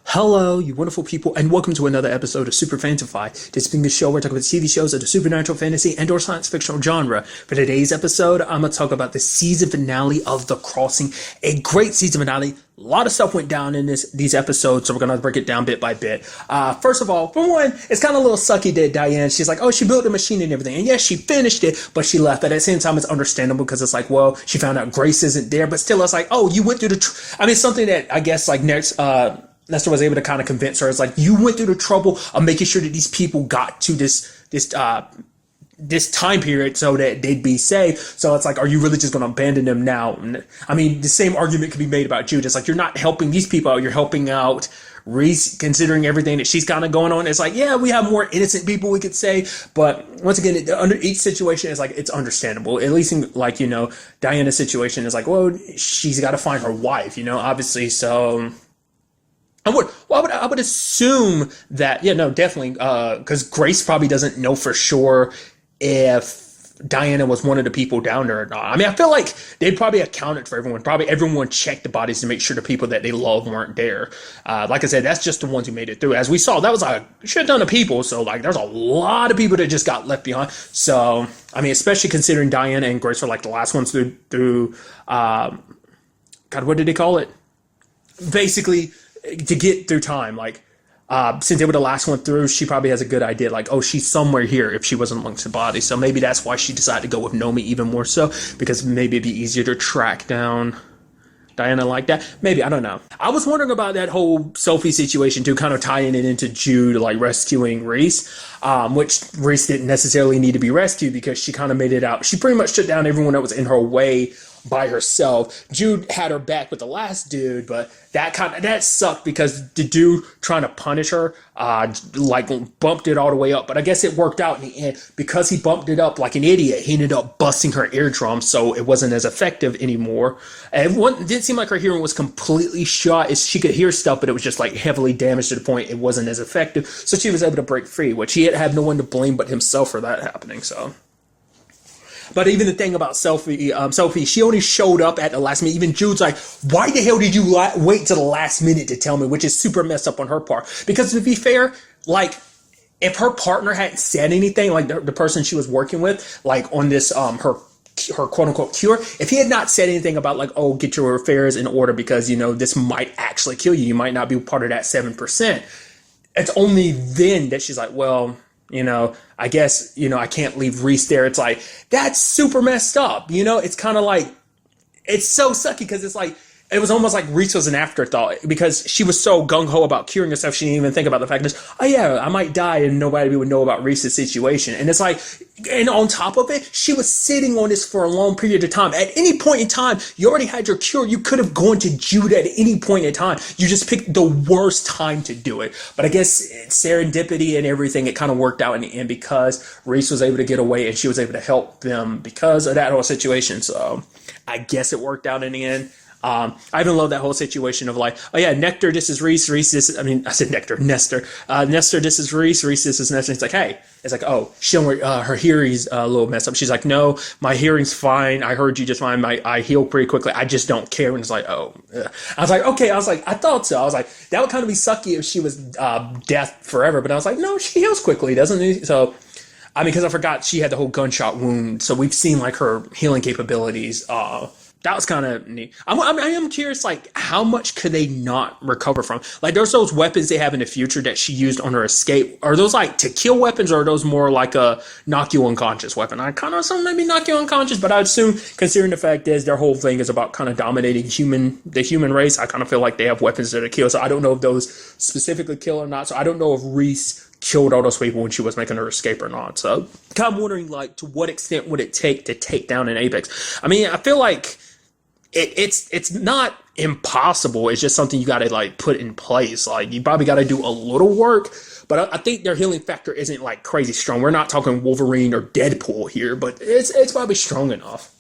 Hello, you wonderful people, and welcome to another episode of Super-Fanta-Fi. This being the show where I talk about TV shows of the supernatural, fantasy, and/or science fictional genre. For today's episode, I'm going to talk about the season finale of The Crossing. A great season finale. A lot of stuff went down in these episodes, so we're going to break it down bit by bit. First of all, for one, it's kind of a little sucky that Diane, she's like, oh, she built the machine and everything. And yes, she finished it, but she left. But at the same time, it's understandable because it's like, well, she found out Grace isn't there. But still, it's like, oh, you went through something that I guess like Nestor was able to kind of convince her. It's like, you went through the trouble of making sure that these people got to this time period so that they'd be safe. So it's like, are you really just going to abandon them now? I mean, the same argument could be made about Jude. It's like, you're not helping these people out. You're helping out Reese, considering everything that she's kind of going on. It's like, yeah, we have more innocent people, we could say. But once again, under each situation, it's like, it's understandable. At least in, like, Diana's situation is like, well, she's got to find her wife, obviously. So I would assume that, yeah, no, definitely, because Grace probably doesn't know for sure if Diana was one of the people down there or not. I mean, I feel like they probably accounted for everyone. Probably everyone checked the bodies to make sure the people that they love weren't there. Like I said, that's just the ones who made it through. As we saw, that was a shit ton of people. So, like, there's a lot of people that just got left behind. So, I mean, especially considering Diana and Grace were like the last ones through God, what did they call it? Basically, to get through time, like, since they were the last one through, she probably has a good idea, like, oh, she's somewhere here if she wasn't amongst the bodies. So maybe that's why she decided to go with Nomi even more so, because maybe it'd be easier to track down Diana like that. Maybe, I don't know. I was wondering about that whole Sophie situation too, kind of tying it into Jude, like rescuing Reese, which Reese didn't necessarily need to be rescued because she kind of made it out. She pretty much took down everyone that was in her way by herself. Jude had her back with the last dude, but that sucked because the dude trying to punish her, like bumped it all the way up. But I guess it worked out in the end because he bumped it up like an idiot. He ended up busting her eardrum, so it wasn't as effective anymore. And it didn't seem like her hearing was completely shot. She could hear stuff, but it was just like heavily damaged to the point it wasn't as effective. So she was able to break free, which he had no one to blame but himself for that happening. So. But even the thing about Sophie, she only showed up at the last minute. Even Jude's like, why the hell did you wait till the last minute to tell me? Which is super messed up on her part. Because to be fair, like, if her partner hadn't said anything, like the person she was working with, like on this, her quote unquote cure, if he had not said anything about like, oh, get your affairs in order because, this might actually kill you. You might not be part of that 7%. It's only then that she's like, well, I guess, I can't leave Reese there. It's like, that's super messed up. It's kind of like, it's so sucky because it's like, it was almost like Reese was an afterthought because she was so gung-ho about curing herself. She didn't even think about the fact that, oh yeah, I might die and nobody would know about Reese's situation. And it's like, and on top of it, she was sitting on this for a long period of time. At any point in time, you already had your cure. You could have gone to Jude at any point in time. You just picked the worst time to do it. But I guess serendipity and everything, it kind of worked out in the end because Reese was able to get away and she was able to help them because of that whole situation. So I guess it worked out in the end. I even love that whole situation of like, oh yeah, Nectar, this is Reese, I said Nectar, Nestor. Nestor, this is Reese, this is Nestor. It's like, hey, it's like, oh, her hearing's a little messed up. She's like, no, my hearing's fine. I heard you just fine. I heal pretty quickly. I just don't care. And it's like, oh, ugh. I was like, okay. I was like, I thought so. I was like, that would kind of be sucky if she was deaf forever. But I was like, no, she heals quickly, doesn't she? So, I mean, because I forgot she had the whole gunshot wound. So we've seen like her healing capabilities, that was kind of neat. I am curious, like, how much could they not recover from? Like, there's those weapons they have in the future that she used on her escape. Are those, like, to kill weapons, or are those more like a knock you unconscious weapon? I kind of assume maybe knock you unconscious, but I assume, considering the fact is their whole thing is about kind of dominating the human race, I kind of feel like they have weapons that kill. So I don't know if those specifically kill or not. So I don't know if Reese killed all those people when she was making her escape or not. So kind of wondering, like, to what extent would it take to take down an Apex? I mean, I feel like it's not impossible. It's just something you got to like put in place. Like, you probably got to do a little work, but I think their healing factor isn't like crazy strong. We're not talking Wolverine or Deadpool here, but it's probably strong enough.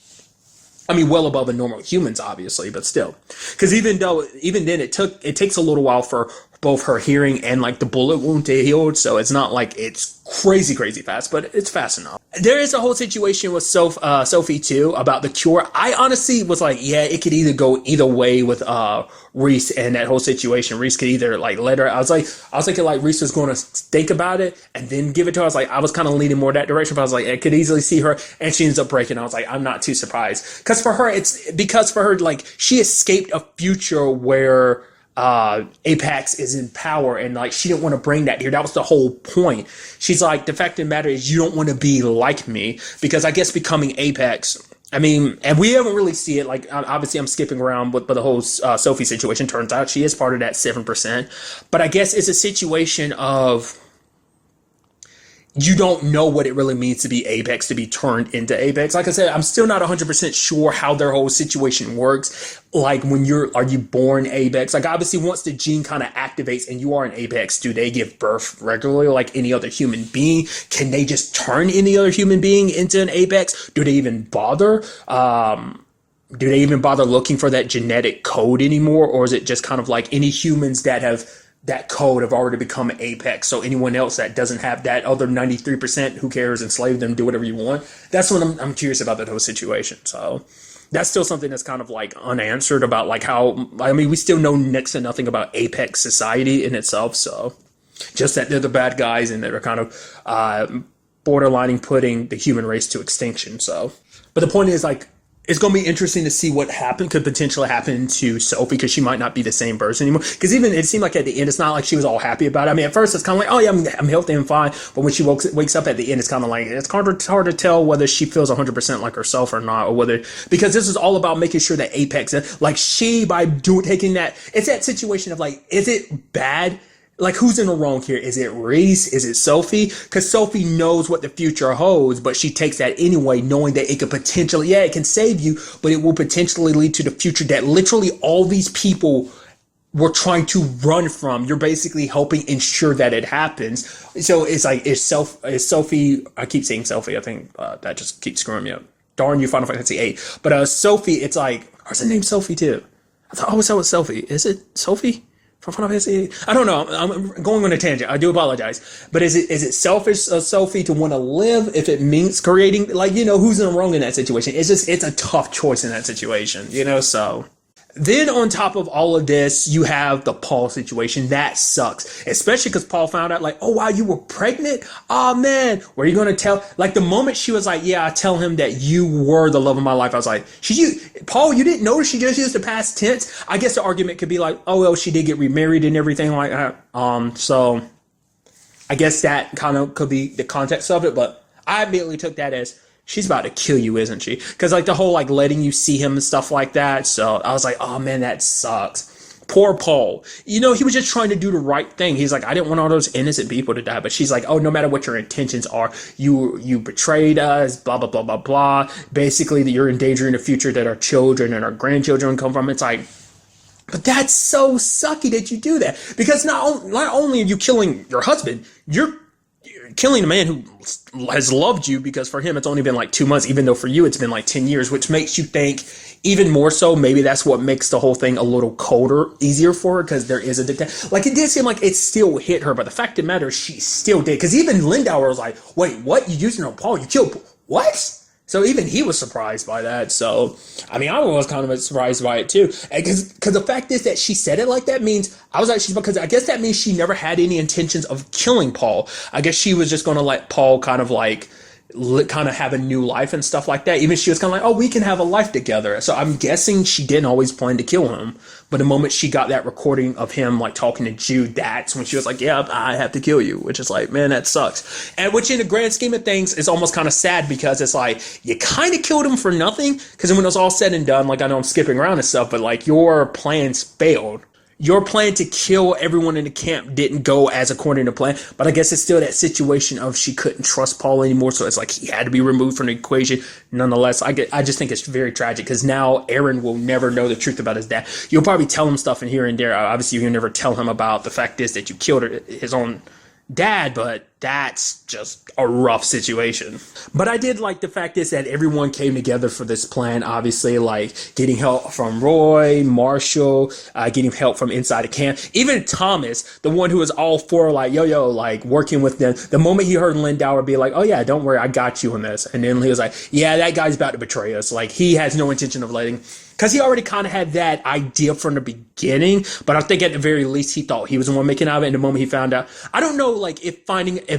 I mean, well above a normal humans, obviously, but still. Because even then, it takes a little while for both her hearing and like the bullet wound to heal. So it's not like it's crazy fast, but it's fast enough. There is a whole situation with Sophie too about the cure. I honestly was like, yeah, it could either go either way with Reese and that whole situation. Reese could either like let her. I was thinking like Reese was going to think about it and then give it to her. I was kind of leaning more that direction. But I was like, I could easily see her, and she ends up breaking. I was like, I'm not too surprised because for her, like she escaped a future where Apex is in power, and like she didn't want to bring that here. That was the whole point. She's like, the fact of the matter is you don't want to be like me, because I guess becoming Apex, I mean, and we haven't really see it. Like obviously I'm skipping around but the whole Sophie situation. Turns out she is part of that 7%, but I guess it's a situation of you don't know what it really means to be Apex, to be turned into Apex. Like I said, I'm still not 100% sure how their whole situation works. Like are you born Apex? Like obviously once the gene kind of activates and you are an Apex, do they give birth regularly like any other human being? Can they just turn any other human being into an Apex? Do they even bother? Do they even bother looking for that genetic code anymore? Or is it just kind of like any humans that have that code have already become Apex, so anyone else that doesn't have that other 93%, who cares, enslave them, do whatever you want? That's what I'm curious about that whole situation. So that's still something that's kind of like unanswered about like how, I mean, we still know next to nothing about Apex society in itself. So just that they're the bad guys and they're kind of borderlining putting the human race to extinction. So, but the point is like, it's going to be interesting to see what could potentially happen to Sophie, because she might not be the same person anymore. Because even it seemed like at the end, it's not like she was all happy about it. I mean, at first it's kind of like, oh yeah, I'm healthy and fine. But when she wakes up at the end, it's kind of like, it's hard to tell whether she feels 100% like herself or not, or whether, because this is all about making sure that Apex, like taking that, it's that situation of like, is it bad? Like, who's in the wrong here? Is it Reese? Is it Sophie? Because Sophie knows what the future holds, but she takes that anyway, knowing that it could potentially, it can save you, but it will potentially lead to the future that literally all these people were trying to run from. You're basically helping ensure that it happens. So it's like, is Sophie, I keep saying Sophie, I think that just keeps screwing me up. Darn you, Final Fantasy 8. But Sophie, it's like, where's the name Sophie too? I always thought it was Sophie. Is it Sophie? I don't know. I'm going on a tangent. I do apologize. But is it selfish, Sophie, to want to live if it means creating, like, who's in the wrong in that situation? It's a tough choice in that situation, so. Then on top of all of this, you have the Paul situation. That sucks, especially because Paul found out like, oh wow, you were pregnant? Oh man, were you going to tell? Like the moment she was like, yeah, I tell him that you were the love of my life. I was like, Paul, you didn't notice she just used the past tense? I guess the argument could be like, oh well, she did get remarried and everything like that. So I guess that kind of could be the context of it, but I immediately took that as, she's about to kill you, isn't she? Because like the whole like letting you see him and stuff like that. So I was like, oh man, that sucks. Poor Paul. He was just trying to do the right thing. He's like, I didn't want all those innocent people to die. But she's like, oh, no matter what your intentions are, you betrayed us, blah, blah, blah, blah, blah. Basically, that you're endangering the future that our children and our grandchildren come from. It's like, but that's so sucky that you do that. Because not only are you killing your husband, you're killing a man who has loved you, because for him it's only been like 2 months, even though for you it's been like 10 years, which makes you think even more so maybe that's what makes the whole thing a little colder, easier for her, because there is a like it did seem like it still hit her, but the fact of the matter is she still did, because even Lindauer was like, wait, what, you used to know Paul, you killed what? So even he was surprised by that. So, I mean, I was kind of surprised by it too. Because the fact is that she said it like that means, because I guess that means she never had any intentions of killing Paul. I guess she was just going to let Paul kind of have a new life and stuff like that. Even she was kind of like, oh, we can have a life together. So I'm guessing she didn't always plan to kill him. But the moment she got that recording of him like talking to Jude, that's when she was like, yeah, I have to kill you, which is like, man, that sucks. And which in the grand scheme of things is almost kind of sad, because it's like you kind of killed him for nothing. Because when it was all said and done, like I know I'm skipping around and stuff, but like your plans failed. Your plan to kill everyone in the camp didn't go as according to plan, but I guess it's still that situation of she couldn't trust Paul anymore, so it's like he had to be removed from the equation. Nonetheless, I just think it's very tragic, because now Aaron will never know the truth about his dad. You'll probably tell him stuff in here and there. Obviously, you'll never tell him about the fact is that you killed his own dad, but that's just a rough situation. But I did like the fact is that everyone came together for this plan. Obviously, like getting help from Roy, Marshall, getting help from inside the camp. Even Thomas, the one who was all for like, yo, like working with them. The moment he heard Lindauer be like, oh yeah, don't worry, I got you on this. And then he was like, yeah, that guy's about to betray us. Like he has no intention of letting, because he already kind of had that idea from the beginning, but I think at the very least he thought he was the one making out of it. And the moment he found out, I don't know, like if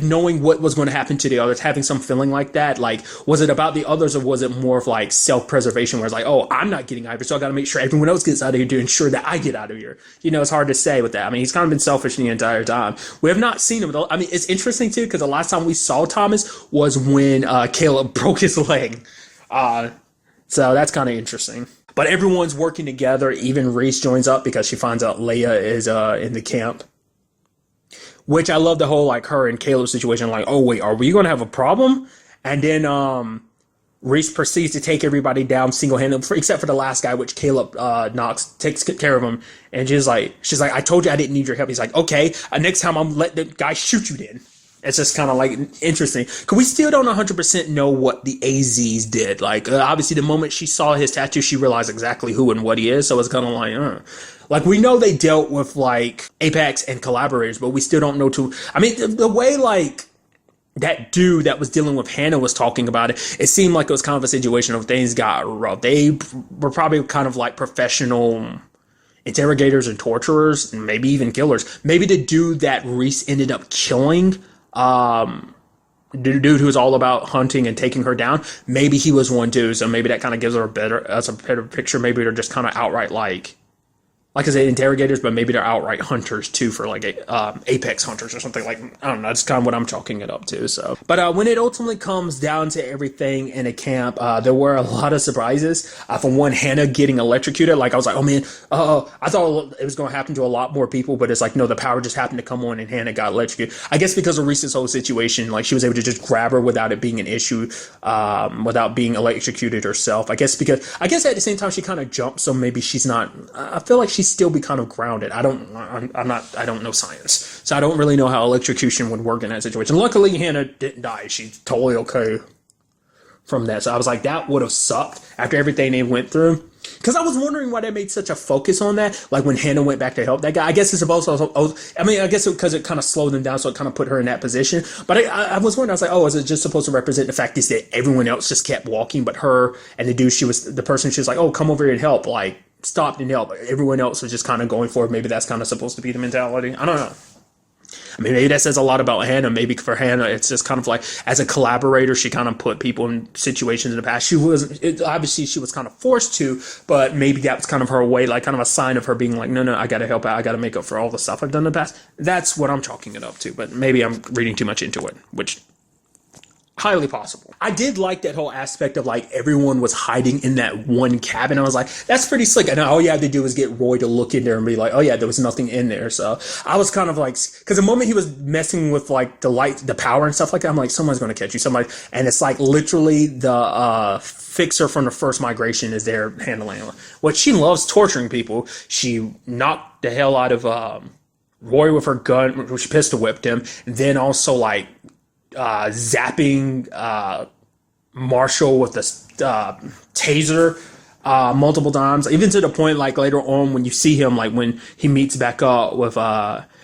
knowing what was going to happen to the others, having some feeling like that, like was it about the others or was it more of like self-preservation where it's like, oh, I'm not getting out of here, so I got to make sure everyone else gets out of here to ensure that I get out of here. You know, it's hard to say with that. I mean, he's kind of been selfish the entire time. We have not seen him. I mean, it's interesting too, because the last time we saw Thomas was when Caleb broke his leg. So that's kind of interesting. But everyone's working together. Even Reese joins up because she finds out Leia is in the camp. Which I love the whole like her and Caleb situation. Like, oh wait, are we going to have a problem? And then Reese proceeds to take everybody down single-handedly, except for the last guy, which Caleb takes care of him. And she's like, I told you I didn't need your help. He's like, okay, next time I'm let the guy shoot you then. It's just kind of like interesting because we still don't 100% know what the AZs did. Like obviously the moment she saw his tattoo, she realized exactly who and what he is. So it's kind of like we know they dealt with like Apex and collaborators, but we still don't know I mean, the way like that dude that was dealing with Hannah was talking about it, it seemed like it was kind of a situation of things got rough. They were probably kind of like professional interrogators and torturers and maybe even killers. Maybe the dude that Reese ended up killing, the dude who was all about hunting and taking her down, maybe he was one too. So maybe that kind of gives her a better picture. Maybe they're just kind of outright like I said, interrogators, but maybe they're outright hunters too for like apex hunters or something like, I don't know. That's kind of what I'm chalking it up to. So, but when it ultimately comes down to everything in a camp, there were a lot of surprises. From one, Hannah getting electrocuted. Like I was like, oh man, I thought it was going to happen to a lot more people, but it's like, no, the power just happened to come on and Hannah got electrocuted. I guess because of Reese's whole situation, like she was able to just grab her without it being an issue, without being electrocuted herself. I guess at the same time she kind of jumped, so maybe she's not. I feel like she's still be kind of grounded. I don't know science, so I don't really know how electrocution would work in that situation. Luckily, Hannah didn't die. She's totally okay from that. So I was like, that would have sucked after everything they went through. Because I was wondering why they made such a focus on that. Like when Hannah went back to help that guy. I guess it's supposed to, I guess because it kind of slowed them down, so it kind of put her in that position. But I was wondering, I was like, oh, is it just supposed to represent the fact is that everyone else just kept walking, but her and the dude, she was like, oh, come over here and help. Like, stopped and helped. Everyone else was just kind of going for it. Maybe that's kind of supposed to be the mentality. I don't know. I mean, maybe that says a lot about Hannah. Maybe for Hannah, it's just kind of like, as a collaborator, she kind of put people in situations in the past. Obviously, she was kind of forced to, but maybe that was kind of her way, like kind of a sign of her being like, no, I got to help out. I got to make up for all the stuff I've done in the past. That's what I'm chalking it up to, but maybe I'm reading too much into it, which highly possible. I did like that whole aspect of like everyone was hiding in that one cabin. I was like, that's pretty slick. And all you had to do was get Roy to look in there and be like, oh yeah, there was nothing in there. So I was kind of like, because the moment he was messing with like the light, the power and stuff like that, I'm like, someone's going to catch you. And it's like literally the fixer from the first migration is there handling it. What she loves torturing people. She knocked the hell out of Roy with her gun, which pistol whipped him. And then also like zapping Marshall with the taser multiple times, even to the point like later on when you see him, like when he meets back up with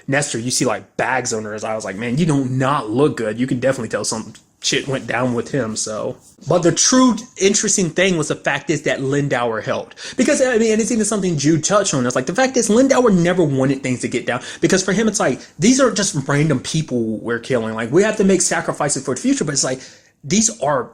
Nestor, you see like bags under his eyes. I was like, man, you do not look good. You can definitely tell some shit went down with him. So, but the true interesting thing was the fact is that Lindauer helped, because I mean, and it's even something Jude touched on. It's like the fact is Lindauer never wanted things to get down, because for him it's like these are just random people we're killing. Like we have to make sacrifices for the future, but it's like these are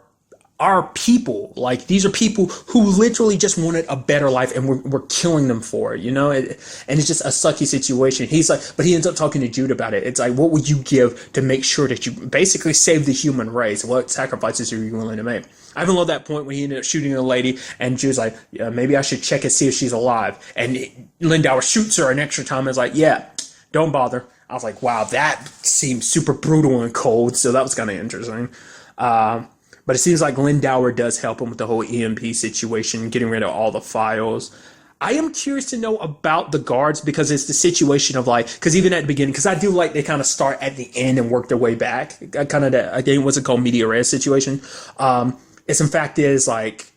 our people. Like these are people who literally just wanted a better life, and we're killing them for it, you know. And it's just a sucky situation. He's like, but he ends up talking to Jude about it. It's like, what would you give to make sure that you basically save the human race? What sacrifices are you willing to make? I even love that point when he ended up shooting a lady, and Jude's like, yeah, maybe I should check and see if she's alive. And Lindauer shoots her an extra time and is like, yeah, don't bother. I was like, wow, that seems super brutal and cold. So that was kind of interesting. But it seems like Lindauer does help him with the whole EMP situation, getting rid of all the files. I am curious to know about the guards because it's the situation of like, because even at the beginning, because I do like they kind of start at the end and work their way back. Kind of that, again, what's it called, media res situation. It's in fact is like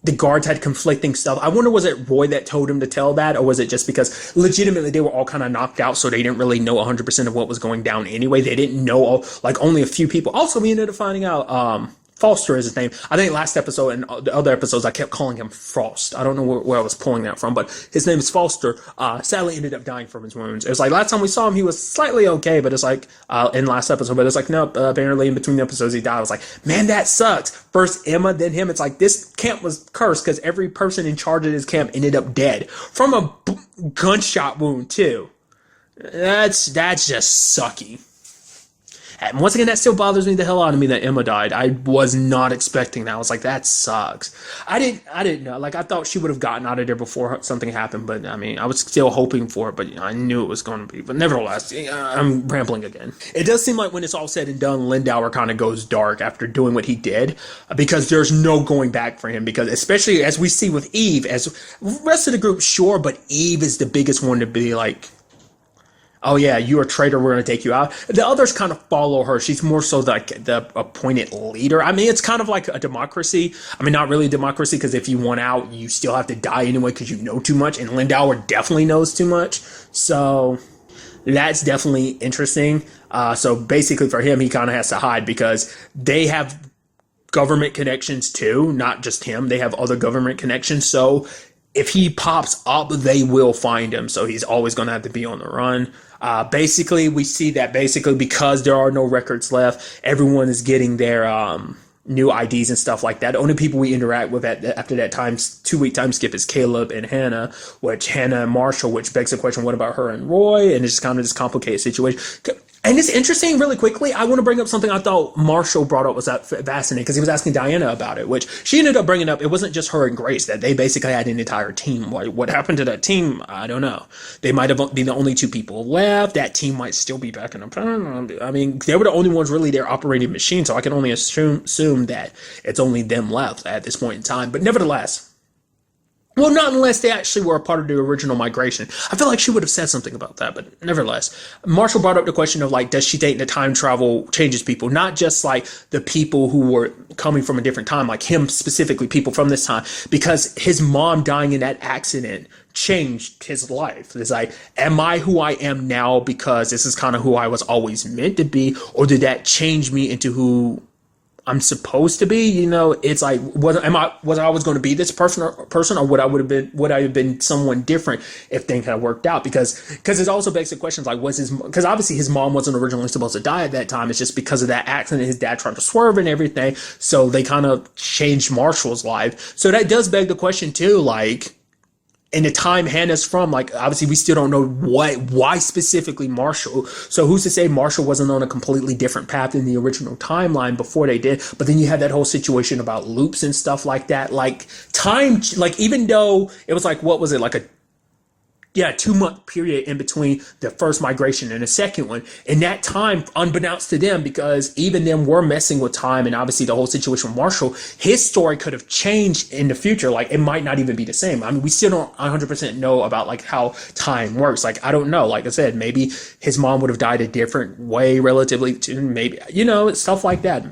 the guards had conflicting stuff. I wonder, was it Roy that told him to tell that, or was it just because legitimately they were all kind of knocked out, so they didn't really know 100% of what was going down anyway. They didn't know all, like only a few people. Also, we ended up finding out Foster is his name. I think last episode and the other episodes I kept calling him Frost. I don't know where I was pulling that from, but his name is Foster. Sadly ended up dying from his wounds. It was like last time we saw him, he was slightly okay, but it's like in last episode, but it's like nope. Apparently in between the episodes he died. I was like, man, that sucks. First Emma, then him. It's like this camp was cursed because every person in charge of this camp ended up dead from a gunshot wound too. That's just sucky. And once again, that still bothers me the hell out of me that Emma died. I was not expecting that. I was like, that sucks. I didn't know. Like, I thought she would have gotten out of there before something happened, but I mean, I was still hoping for it, but I knew it was going to be. But nevertheless, I'm rambling again. It does seem like when it's all said and done, Lindauer kind of goes dark after doing what he did, because there's no going back for him, because especially as we see with Eve, as rest of the group, sure, but Eve is the biggest one to be like, oh yeah, you're a traitor, we're going to take you out. The others kind of follow her. She's more so like the appointed leader. I mean, it's kind of like a democracy. I mean, not really a democracy, because if you want out, you still have to die anyway because you know too much. And Lindauer definitely knows too much. So that's definitely interesting. So basically for him, he kind of has to hide because they have government connections too, not just him. They have other government connections. So if he pops up, they will find him. So he's always going to have to be on the run. Basically, we see that basically because there are no records left, everyone is getting their new IDs and stuff like that. The only people we interact with after that 2-week time skip is Caleb and Hannah, Hannah and Marshall, which begs the question, what about her and Roy? And it's just kind of this complicated situation. And it's interesting, really quickly, I want to bring up something I thought Marshall brought up was fascinating, because he was asking Diana about it, which she ended up bringing up. It wasn't just her and Grace, that they basically had an entire team. What happened to that team? I don't know. They might have been the only 2 people left. That team might still be back in the... I mean, they were the only ones really there operating machines, so I can only assume that it's only them left at this point in time. But nevertheless... Well, not unless they actually were a part of the original migration. I feel like she would have said something about that, but nevertheless. Marshall brought up the question of, like, does she think that time travel changes people? Not just, like, the people who were coming from a different time, like him specifically, people from this time. Because his mom dying in that accident changed his life. It's like, am I who I am now because this is kind of who I was always meant to be? Or did that change me into who I'm supposed to be? You know, it's like, was I always going to be this person, or would I have been someone different if things had worked out? Because it also begs the questions like, because obviously his mom wasn't originally supposed to die at that time. It's just because of that accident, his dad tried to swerve and everything. So they kind of changed Marshall's life. So that does beg the question too, like, in the time Hannah's from, like, obviously we still don't know why specifically Marshall. So who's to say Marshall wasn't on a completely different path in the original timeline before they did? But then you have that whole situation about loops and stuff like that. Like, time, like, even though it was like, what was it, like a 2-month period in between the first migration and the second one. And that time, unbeknownst to them, because even them were messing with time, and obviously the whole situation with Marshall, his story could have changed in the future. Like, it might not even be the same. I mean, we still don't 100% know about, like, how time works. Like, I don't know. Like I said, maybe his mom would have died a different way relatively to, maybe, you know, stuff like that.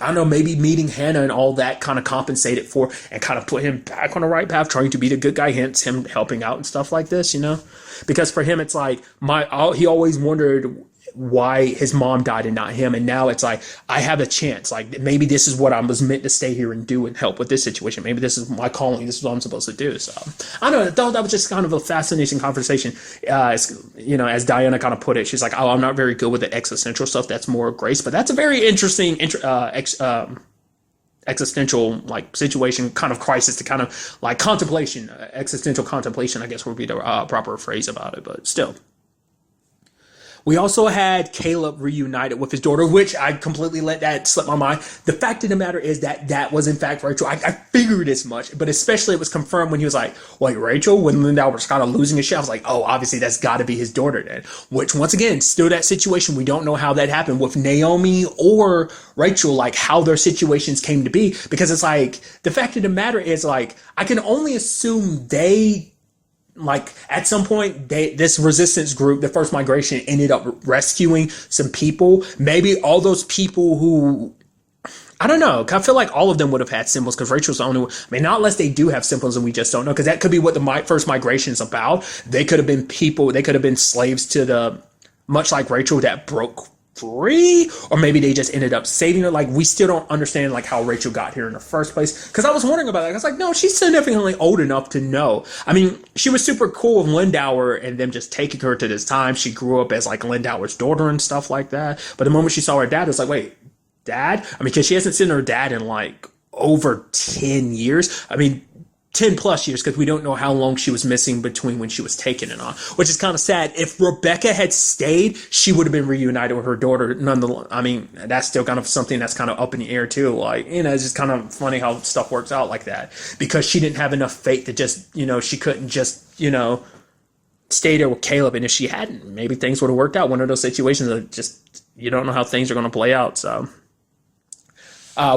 I don't know, maybe meeting Hannah and all that kind of compensated for and kind of put him back on the right path, trying to be the good guy, hence him helping out and stuff like this, you know? Because for him, it's like, he always wondered why his mom died and not him. And now it's like, I have a chance. Like, maybe this is what I was meant to stay here and do and help with this situation. Maybe this is my calling. This is what I'm supposed to do. So I don't know. I thought that was just kind of a fascinating conversation. You know, as Diana kind of put it, she's like, oh, I'm not very good with the existential stuff. That's more Grace. But that's a very interesting existential, like, situation, kind of crisis, to kind of like contemplation, existential contemplation, I guess would be the proper phrase about it. But still. We also had Caleb reunited with his daughter, which I completely let that slip my mind. The fact of the matter is that that was in fact Rachel. I figured as much, but especially it was confirmed when he was like, wait, Rachel? When Lindau was kind of losing his shit, I was like, oh, obviously that's got to be his daughter then. Which, once again, still that situation. We don't know how that happened with Naomi or Rachel, like how their situations came to be. Because it's like, the fact of the matter is, like, I can only assume they, like, at some point, this resistance group, the first migration, ended up rescuing some people. Maybe all those people who, I don't know. I feel like all of them would have had symbols because Rachel's the only one. I mean, not unless they do have symbols and we just don't know, because that could be what the first migration is about. They could have been people, they could have been slaves to the, much like Rachel, that broke free, or maybe they just ended up saving her. Like, we still don't understand like how Rachel got here in the first place, because I was wondering about that. I was like, no, she's significantly old enough to know. I mean, she was super cool with Lindauer and them just taking her to this time. She grew up as like Lindauer's daughter and stuff like that, but the moment she saw her dad, it was like, wait, dad? I mean, because she hasn't seen her dad in like over 10 years. I mean, 10 plus years, because we don't know how long she was missing between when she was taken and on, which is kind of sad. If Rebecca had stayed, she would have been reunited with her daughter. Nonetheless, I mean, that's still kind of something that's kind of up in the air too. Like, you know, it's just kind of funny how stuff works out like that, because she didn't have enough faith to just, you know, she couldn't just, you know, stay there with Caleb. And if she hadn't, maybe things would have worked out. One of those situations that just, you don't know how things are going to play out. So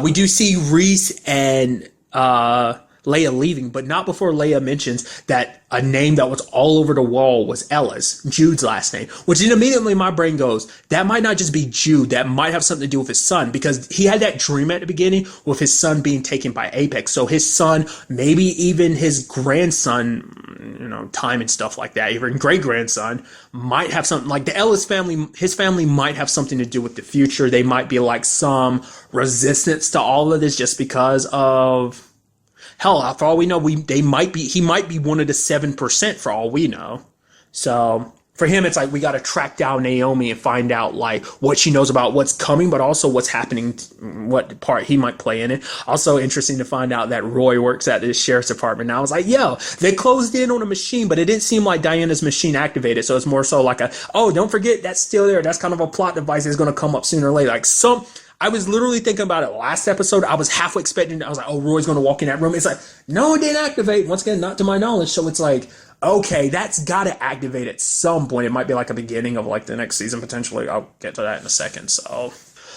we do see Reese and Leia leaving, but not before Leia mentions that a name that was all over the wall was Ella's, Jude's last name, which then immediately my brain goes, that might not just be Jude, that might have something to do with his son, because he had that dream at the beginning with his son being taken by Apex. So his son, maybe even his grandson, you know, time and stuff like that, even great-grandson, might have something, like the Ellis family, his family might have something to do with the future. They might be like some resistance to all of this just because of, hell, for all we know, he might be one of the 7% for all we know. So for him, it's like, we got to track down Naomi and find out like what she knows about what's coming, but also what's happening, what part he might play in it. Also interesting to find out that Roy works at the sheriff's department now. I was like, yo, they closed in on a machine, but it didn't seem like Diana's machine activated. So it's more so like oh, don't forget, that's still there. That's kind of a plot device that's going to come up sooner or later. Like I was literally thinking about it last episode. I was halfway expecting, I was like, oh, Roy's going to walk in that room. It's like, no, it didn't activate. Once again, not to my knowledge. So it's like, okay, that's got to activate at some point. It might be like a beginning of like the next season, potentially. I'll get to that in a second. So,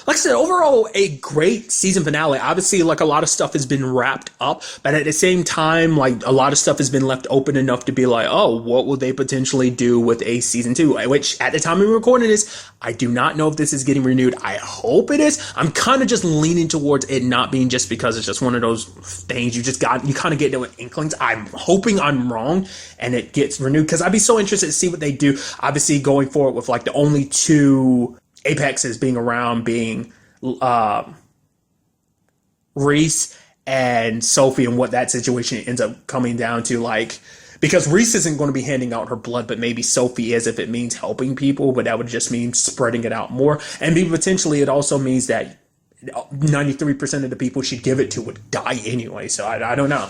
like I said, overall, a great season finale. Obviously, like, a lot of stuff has been wrapped up, but at the same time, like, a lot of stuff has been left open enough to be like, oh, what will they potentially do with a season 2? Which, at the time of recording this, I do not know if this is getting renewed. I hope it is. I'm kind of just leaning towards it not being just because it's just one of those things you kind of get into inklings. I'm hoping I'm wrong and it gets renewed, because I'd be so interested to see what they do. Obviously, going forward with like the only 2 Apexes being around being Reese and Sophie, and what that situation ends up coming down to, like, because Reese isn't going to be handing out her blood, but maybe Sophie is, if it means helping people, but that would just mean spreading it out more. And potentially it also means that 93% of the people she'd give it to would die anyway. So I don't know.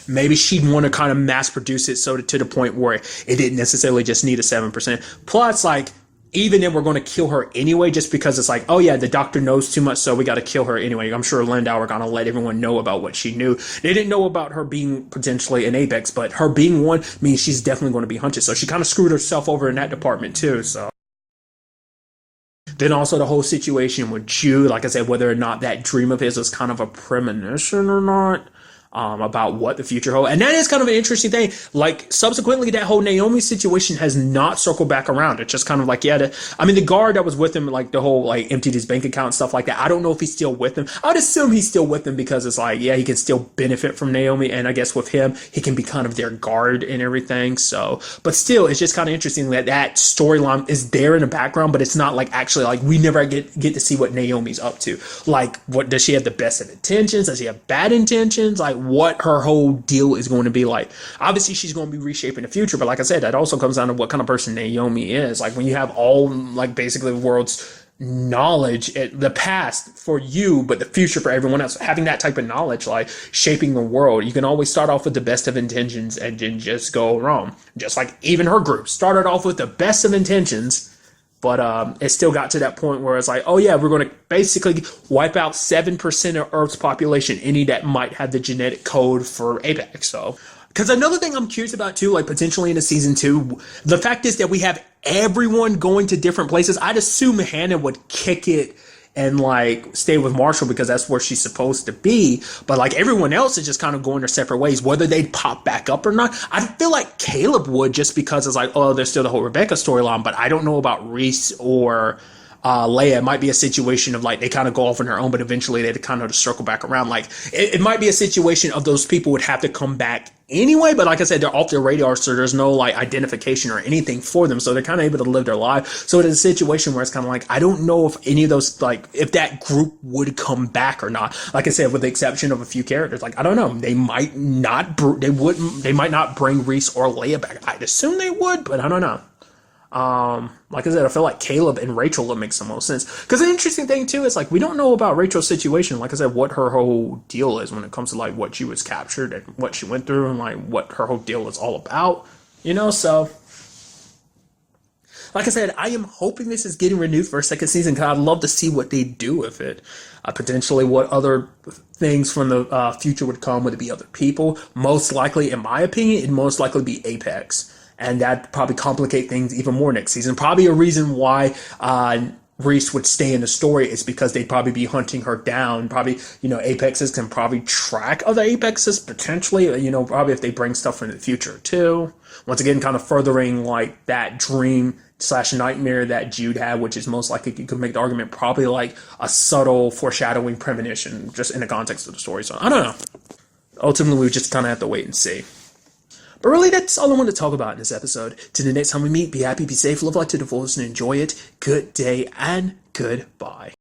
Maybe she'd want to kind of mass produce it so to the point where it didn't necessarily just need a 7%. Plus, like, even then, we're going to kill her anyway, just because it's like, oh yeah, the doctor knows too much, so we got to kill her anyway. I'm sure Lindauer going to let everyone know about what she knew. They didn't know about her being potentially an Apex, but her being one means she's definitely going to be hunted. So she kind of screwed herself over in that department too. So then also the whole situation with Jude, like I said, whether or not that dream of his was kind of a premonition or not. About what the future holds. And that is kind of an interesting thing. Like, subsequently, that whole Naomi situation has not circled back around. It's just kind of like, yeah, the guard that was with him, like, the whole, like, emptied his bank account and stuff like that. I don't know if he's still with him. I would assume he's still with them, because it's like, yeah, he can still benefit from Naomi. And I guess with him, he can be kind of their guard and everything. So, but still, it's just kind of interesting that that storyline is there in the background, but it's not like actually, like, we never get to see what Naomi's up to. Like, what does she have the best of intentions? Does she have bad intentions? Like, what her whole deal is going to be like. Obviously, she's going to be reshaping the future, but like I said, that also comes down to what kind of person Naomi is. Like, when you have all, like, basically the world's knowledge, the past for you, but the future for everyone else, having that type of knowledge, like, shaping the world, you can always start off with the best of intentions and then just go wrong. Just like even her group started off with the best of intentions, But it still got to that point where it's like, oh yeah, we're going to basically wipe out 7% of Earth's population, any that might have the genetic code for Apex. So, because another thing I'm curious about too, like potentially in a season 2, the fact is that we have everyone going to different places. I'd assume Hannah would kick it and like stay with Marshall because that's where she's supposed to be. But like everyone else is just kind of going their separate ways, whether they'd pop back up or not. I feel like Caleb would, just because it's like, oh, there's still the whole Rebecca storyline, but I don't know about Reese or Leia. It might be a situation of like they kind of go off on their own, but eventually they kind of just circle back around. Like it might be a situation of those people would have to come back anyway, but like I said, they're off their radar, so there's no like identification or anything for them, so they're kind of able to live their life. So it is a situation where it's kind of like, I don't know if any of those, like if that group would come back or not. Like I said, with the exception of a few characters, like I don't know, they might not bring Reese or Leia back. I'd assume they would, but I don't know. Like I said, I feel like Caleb and Rachel would make some most sense. Because the interesting thing too is like we don't know about Rachel's situation. Like I said, what her whole deal is when it comes to like what she was captured and what she went through and like what her whole deal is all about. So like I said, I am hoping this is getting renewed for a second season because I'd love to see what they do with it. Potentially what other things from the future would come. Would it be other people? Most likely, in my opinion, it'd most likely be Apex. And that'd probably complicate things even more next season. Probably a reason why Reese would stay in the story is because they'd probably be hunting her down. Probably, Apexes can probably track other Apexes potentially, probably if they bring stuff from the future too. Once again, kind of furthering like that dream / nightmare that Jude had, which is most likely, you could make the argument, probably like a subtle foreshadowing premonition just in the context of the story. So I don't know. Ultimately, we just kind of have to wait and see. But really, that's all I wanted to talk about in this episode. Till the next time we meet, be happy, be safe, live life to the fullest, and enjoy it. Good day and goodbye.